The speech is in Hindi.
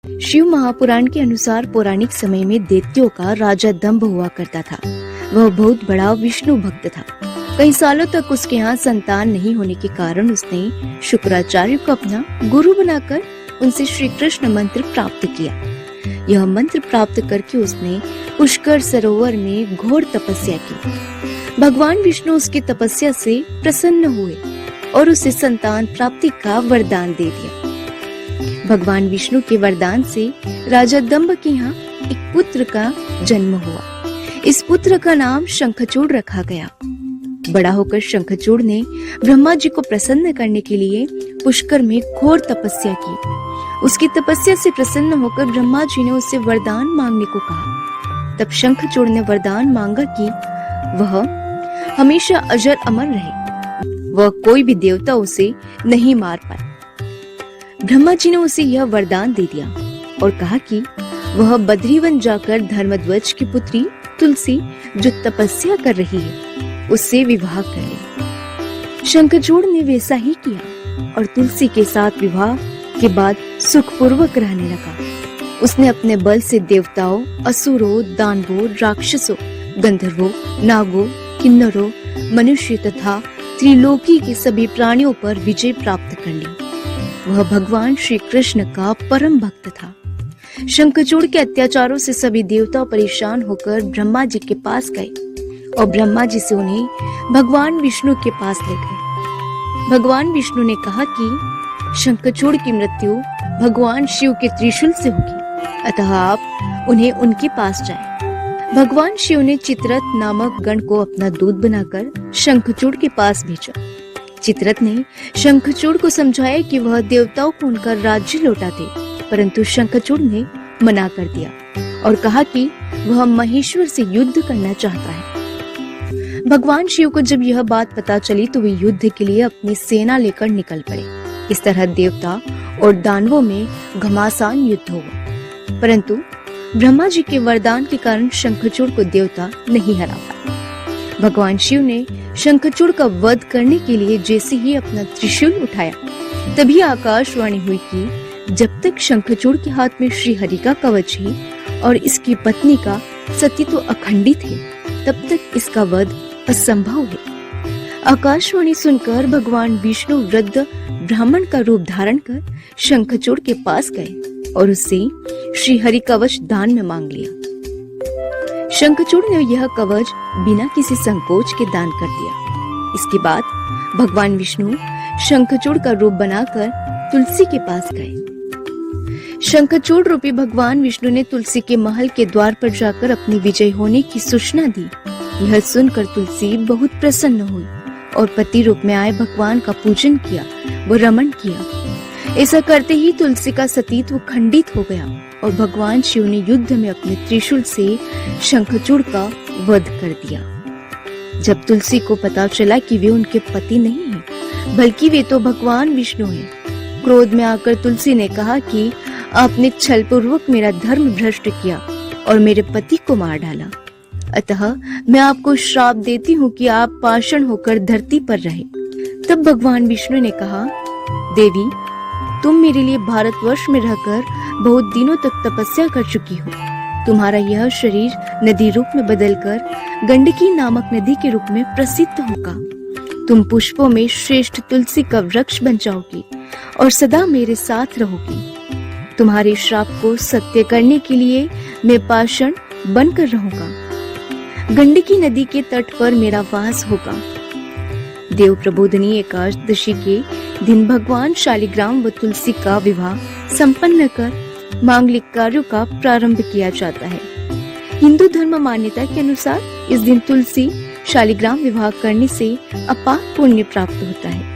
शिव महापुराण के अनुसार पौराणिक समय में दैत्यों का राजा दंभ हुआ करता था। वह बहुत बड़ा विष्णु भक्त था। कई सालों तक उसके यहाँ संतान नहीं होने के कारण उसने शुक्राचार्य को अपना गुरु बनाकर उनसे श्री कृष्ण मंत्र प्राप्त किया। यह मंत्र प्राप्त करके उसने पुष्कर सरोवर में घोर तपस्या की। भगवान विष्णु उसकी तपस्या से प्रसन्न हुए और उसे संतान प्राप्ति का वरदान दे दिया। भगवान विष्णु के वरदान से राजा दंभ के यहाँ एक पुत्र का जन्म हुआ। इस पुत्र का नाम शंखचूड़ रखा गया। बड़ा होकर शंखचूड़ ने ब्रह्मा जी को प्रसन्न करने के लिए पुष्कर में घोर तपस्या की। उसकी तपस्या से प्रसन्न होकर ब्रह्मा जी ने उससे वरदान मांगने को कहा। तब शंखचूड़ ने वरदान मांगा कि वह हमेशा अजर अमर रहे। वह कोई भी देवता उसे नहीं मार पाए। ब्रह्मा जी ने उसे यह वरदान दे दिया और कहा कि वह बद्रीवन जाकर धर्मध्वज की पुत्री तुलसी जो तपस्या कर रही है उससे विवाह कर ले। शंखचूड़ ने वैसा ही किया और तुलसी के साथ विवाह के बाद सुखपूर्वक रहने लगा। उसने अपने बल से देवताओं, असुरों, दानवों, राक्षसों, गंधर्वों, नागों, किन्नरों, मनुष्य तथा त्रिलोकी के सभी प्राणियों पर विजय प्राप्त कर ली। वह भगवान श्री कृष्ण का परम भक्त था। शंखचूड़ के अत्याचारों से सभी देवता परेशान होकर ब्रह्मा जी के पास गए और ब्रह्मा जी से उन्हें भगवान विष्णु के पास ले गए। भगवान विष्णु ने कहा कि शंखचूड़ की मृत्यु भगवान शिव के त्रिशूल से होगी, अतः आप उन्हें उनके पास जाएं। भगवान शिव ने चित्ररथ नामक गण को अपना दूत बनाकर शंखचूड़ के पास भेजा। चित्ररथ ने शंखचूड़ को समझाया कि वह देवताओं को उनका राज्य लौटा दे, परंतु शंखचूड़ ने मना कर दिया और कहा कि वह महेश्वर से युद्ध करना चाहता है। भगवान शिव को जब यह बात पता चली तो वे युद्ध के लिए अपनी सेना लेकर निकल पड़े। इस तरह देवता और दानवों में घमासान युद्ध हुआ, परंतु ब्रह्मा जी के वरदान के कारण शंखचूड़ को देवता नहीं हरा पाए। भगवान शिव ने शंखचूड़ का वध करने के लिए जैसे ही अपना त्रिशूल उठाया, तभी आकाशवाणी हुई कि जब तक शंखचूड़ के हाथ में श्री हरि का कवच है और इसकी पत्नी का सतीत्व अखंडित है, तब तक इसका वध असंभव है। आकाशवाणी सुनकर भगवान विष्णु वृद्ध ब्राह्मण का रूप धारण कर शंखचूड़ के पास गए और उससे श्री हरि कवच दान में मांग लिया। शंखचूड़ ने यह कवच बिना किसी संकोच के दान कर दिया। इसके बाद भगवान विष्णु शंखचूड़ का रूप बनाकर तुलसी के पास गए। शंखचूड़ रूपी भगवान विष्णु ने तुलसी के महल के द्वार पर जाकर अपनी विजय होने की सूचना दी। यह सुनकर तुलसी बहुत प्रसन्न हुई और पति रूप में आए भगवान का पूजन किया व रमण किया। ऐसा करते ही तुलसी का सतीत्व खंडित हो गया और भगवान शिव ने युद्ध में अपने त्रिशूल से शंखचूड़ का वध कर दिया। जब तुलसी को पता चला कि वे उनके पति नहीं हैं, बल्कि वे तो भगवान विष्णु हैं, क्रोध में आकर तुलसी ने कहा कि आपने छलपूर्वक मेरा धर्म भ्रष्ट किया और मेरे पति को मार डाला, अतः मैं आपको श्राप देती हूँ कि आप पाषाण होकर धरती पर रहे। तब भगवान विष्णु ने कहा, देवी, तुम मेरे लिए भारतवर्ष में रहकर बहुत दिनों तक तपस्या कर चुकी हो। तुम्हारा यह शरीर नदी रूप में बदलकर गंडकी नामक नदी के रूप में प्रसिद्ध होगा। तुम पुष्पों में श्रेष्ठ तुलसी का वृक्ष बन जाओगी और सदा मेरे साथ रहोगी। तुम्हारे श्राप को सत्य करने के लिए मैं पाषाण बनकर रहूंगा। गंडकी नदी के तट पर मेरा वास होगा। देव प्रबोधनी एकादशी के दिन भगवान शालिग्राम व तुलसी का विवाह संपन्न कर मांगलिक कार्यों का प्रारंभ किया जाता है। हिंदू धर्म मान्यता के अनुसार इस दिन तुलसी शालिग्राम विवाह करने से अपार पुण्य प्राप्त होता है।